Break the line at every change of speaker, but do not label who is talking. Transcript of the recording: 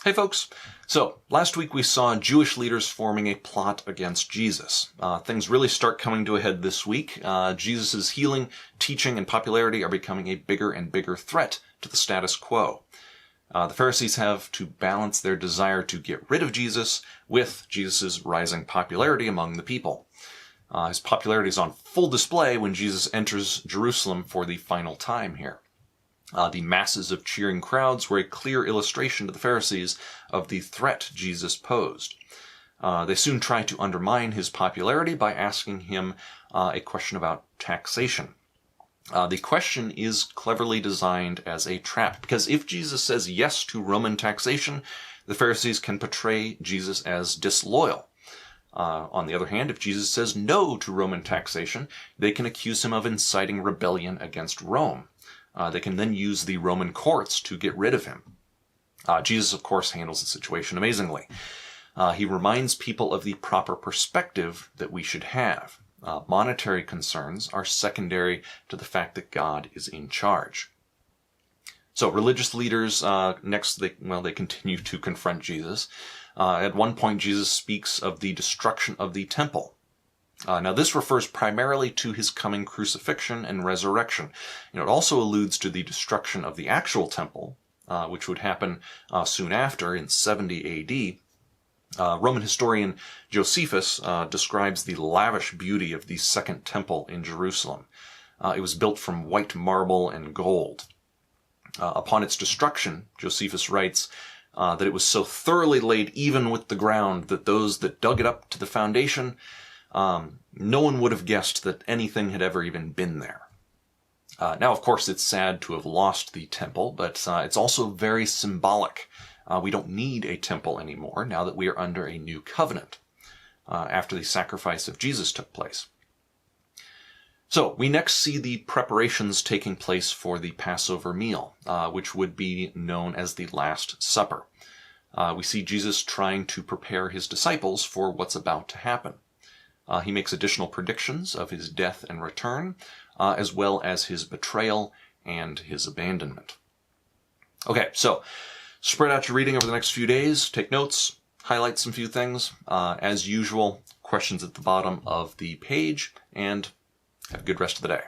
Hey folks! So, last week we saw Jewish leaders forming a plot against Jesus. Things really start coming to a head this week. Jesus' healing, teaching, and popularity are becoming a bigger and bigger threat to the status quo. The Pharisees have to balance their desire to get rid of Jesus with Jesus' rising popularity among the people. His popularity is on full display when Jesus enters Jerusalem for the final time here. The masses of cheering crowds were a clear illustration to the Pharisees of the threat Jesus posed. They soon try to undermine his popularity by asking him a question about taxation. The question is cleverly designed as a trap, because if Jesus says yes to Roman taxation, the Pharisees can portray Jesus as disloyal. On the other hand, if Jesus says no to Roman taxation, they can accuse him of inciting rebellion against Rome. They can then use the Roman courts to get rid of him. Jesus, of course, handles the situation amazingly. He reminds people of the proper perspective that we should have. Monetary concerns are secondary to the fact that God is in charge. So religious leaders, they continue to confront Jesus. At one point, Jesus speaks of the destruction of the temple. Now, this refers primarily to his coming crucifixion and resurrection. It also alludes to the destruction of the actual temple, which would happen soon after in 70 A.D. Roman historian Josephus describes the lavish beauty of the Second Temple in Jerusalem. It was built from white marble and gold. Upon its destruction, Josephus writes that it was so thoroughly laid even with the ground that those that dug it up to the foundation, no one would have guessed that anything had ever even been there. Now, of course, it's sad to have lost the temple, but it's also very symbolic. We don't need a temple anymore now that we are under a new covenant after the sacrifice of Jesus took place. So we next see the preparations taking place for the Passover meal, which would be known as the Last Supper. We see Jesus trying to prepare his disciples for what's about to happen. He makes additional predictions of his death and return, as well as his betrayal and his abandonment. Okay, so spread out your reading over the next few days, take notes, highlight some few things. As usual, questions at the bottom of the page, and have a good rest of the day.